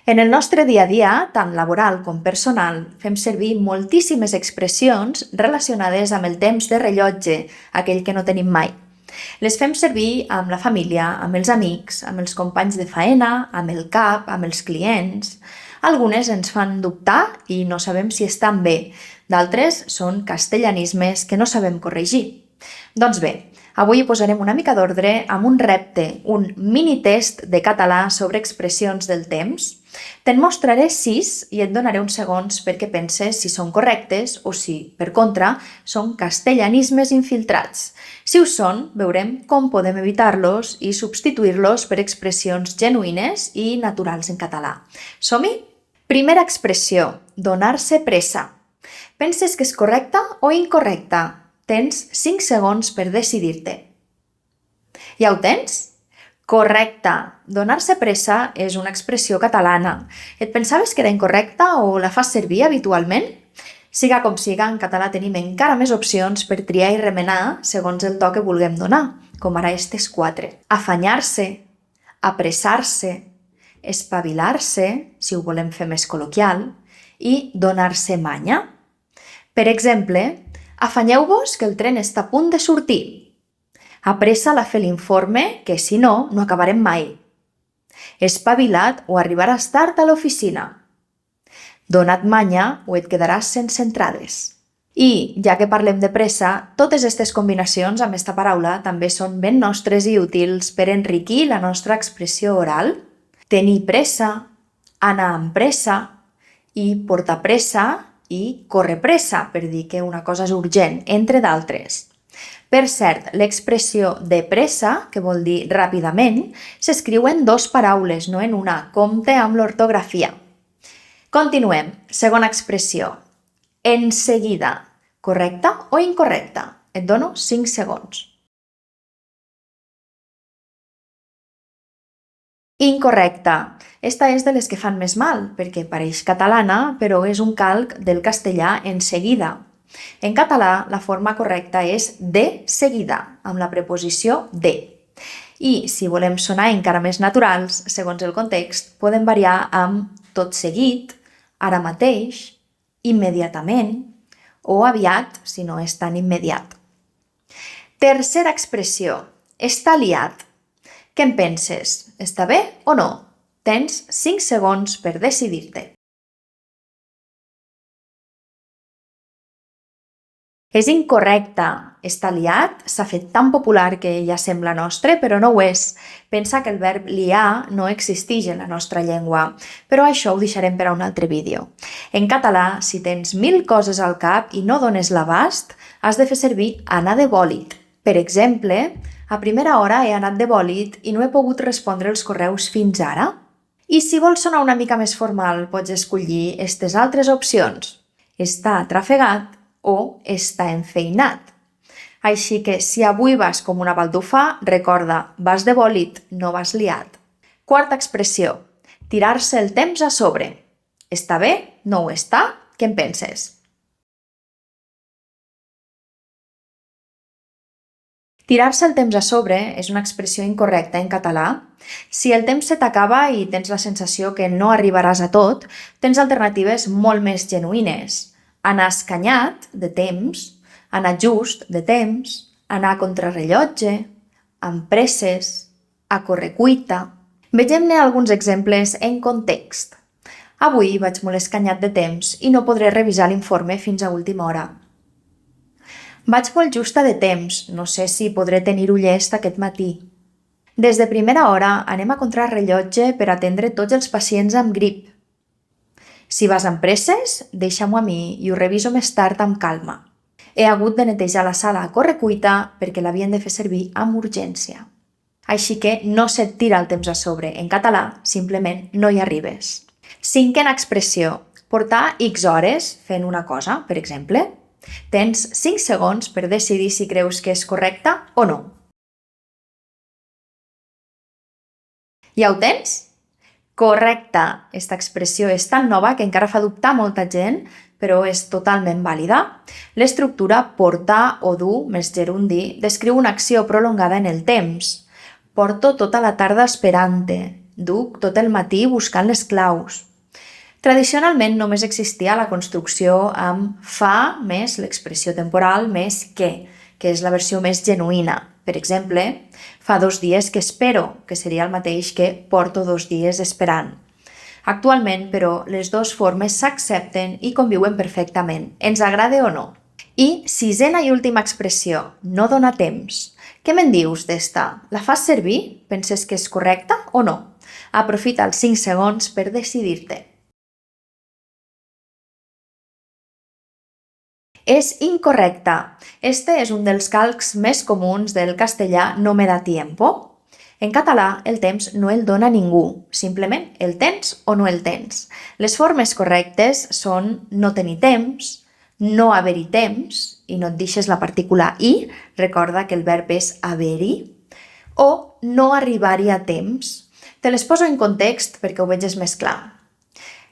En el nostre dia a dia, tant laboral com personal, fem servir moltíssimes expressions relacionades amb el temps de rellotge, aquell que no tenim mai. Les fem servir amb la família, amb els amics, amb els companys de faena, amb el cap, amb els clients. Algunes ens fan dubtar i no sabem si estan bé. D'altres són castellanismes que no sabem corregir. Doncs bé, avui hi posarem una mica d'ordre amb un repte, un mini test de català sobre expressions del temps. Te'n mostraré 6 i et donaré uns segons perquè penses si són correctes o si, per contra, són castellanismes infiltrats. Si ho són, veurem com podem evitar-los i substituir-los per expressions genuïnes i naturals en català. Som-hi? Primera expressió, donar-se pressa. Penses que és correcta o incorrecta? Tens 5 segons per decidir-te. Ja ho tens? Correcte. Donar-se pressa és una expressió catalana. Et pensaves que era incorrecta o la fas servir habitualment? Siga com siga, en català tenim encara més opcions per triar i remenar segons el to que vulguem donar, com ara estes 4. Afanyar-se, apressar-se, espavilar-se, si ho volem fer més col·loquial, i donar-se manya. Per exemple, afanyeu-vos que el tren està a punt de sortir. Apressa-la a fer l'informe, que si no, no acabarem mai. Espavila't o arribaràs tard a l'oficina. Dona't manya o et quedaràs sense entrades. I, ja que parlem de pressa, totes aquestes combinacions amb esta paraula també són ben nostres i útils per enriquir la nostra expressió oral. Tenir pressa, anar amb pressa i portar pressa i córrer pressa, per dir que una cosa és urgent, entre d'altres. Per cert, l'expressió de pressa, que vol dir ràpidament, s'escriu en 2 paraules, no en una. Compte amb l'ortografia. Continuem. Segona expressió. Enseguida. Correcta o incorrecta? Et dono 5 segons. Incorrecta. Esta és de les que fan més mal, perquè pareix catalana, però és un calc del castellà enseguida. En català, la forma correcta és de seguida, amb la preposició de. I, si volem sonar encara més naturals, segons el context, podem variar amb tot seguit, ara mateix, immediatament o aviat, si no és tan immediat. Tercera expressió, està liat. Què en penses? Està bé o no? Tens 5 segons per decidir-te. És incorrecta. Està liat s'ha fet tan popular que ja sembla nostre, però no ho és. Pensa que el verb liar no existeix en la nostra llengua, però això ho deixarem per a un altre vídeo. En català, si tens 1000 coses al cap i no dones l'abast, has de fer servir anar de bòlit. Per exemple, a primera hora he anat de bòlit i no he pogut respondre els correus fins ara. I si vols sonar una mica més formal, pots escollir aquestes altres opcions. Està atrafegat o està enfeinat. Així que si avui vas com una baldufa, recorda, vas de bòlit, no vas liat. Quarta expressió, tirar-se el temps a sobre. Està bé? No ho està? Què en penses? Tirar-se el temps a sobre és una expressió incorrecta en català. Si el temps se t'acaba i tens la sensació que no arribaràs a tot, tens alternatives molt més genuïnes. Anar escanyat, de temps, anar just, de temps, anar a contrarrellotge, amb presses, a correcuita. Vegem-ne alguns exemples en context. Avui vaig molt escanyat de temps i no podré revisar l'informe fins a última hora. Vaig molt justa de temps, no sé si podré tenir-ho llest aquest matí. Des de primera hora anem a contrarrellotge per atendre tots els pacients amb grip. Si vas amb presses, deixa-m'ho a mi i ho reviso més tard amb calma. He hagut de netejar la sala a correcuita perquè l'havien de fer servir amb urgència. Així que no se't tira el temps a sobre. En català, simplement no hi arribes. Cinquena expressió. Portar X hores fent una cosa, per exemple. Tens 5 segons per decidir si creus que és correcta o no. Ja ho tens? Correcte. Esta expressió és tan nova que encara fa dubtar molta gent, però és totalment vàlida. L'estructura portar o dur, més gerundi, descriu una acció prolongada en el temps. Porto tota la tarda esperant-te. Duc tot el matí buscant les claus. Tradicionalment només existia la construcció amb fa més l'expressió temporal més que és la versió més genuïna. Per exemple, fa 2 dies que espero, que seria el mateix que porto 2 dies esperant. Actualment, però, les dues formes s'accepten i conviuen perfectament, ens agrade o no. I sisena i última expressió, no dona temps. Què me'n dius d'esta? La fas servir? Penses que és correcta o no? Aprofita els 5 segons per decidir-te. És incorrecta. Este és un dels calcs més comuns del castellà no me da tiempo. En català, el temps no el dona ningú, simplement el tens o no el tens. Les formes correctes són no tenir temps, no haver-hi temps, i no et deixes la partícula i, recorda que el verb és haver-hi, o no arribar-hi a temps. Te les poso en context perquè ho veges més clar.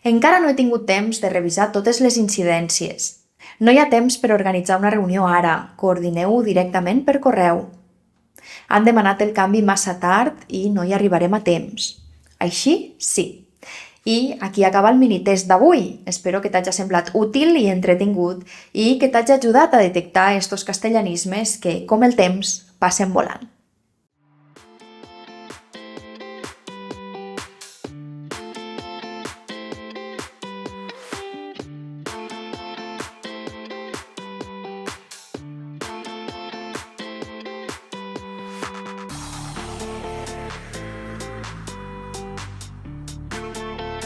Encara no he tingut temps de revisar totes les incidències. No hi ha temps per organitzar una reunió ara, coordineu-ho directament per correu. Han demanat el canvi massa tard i no hi arribarem a temps. Així, sí. I aquí acaba el minitest d'avui. Espero que t'hagi semblat útil i entretingut i que t'hagi ajudat a detectar estos castellanismes que, com el temps, passen volant.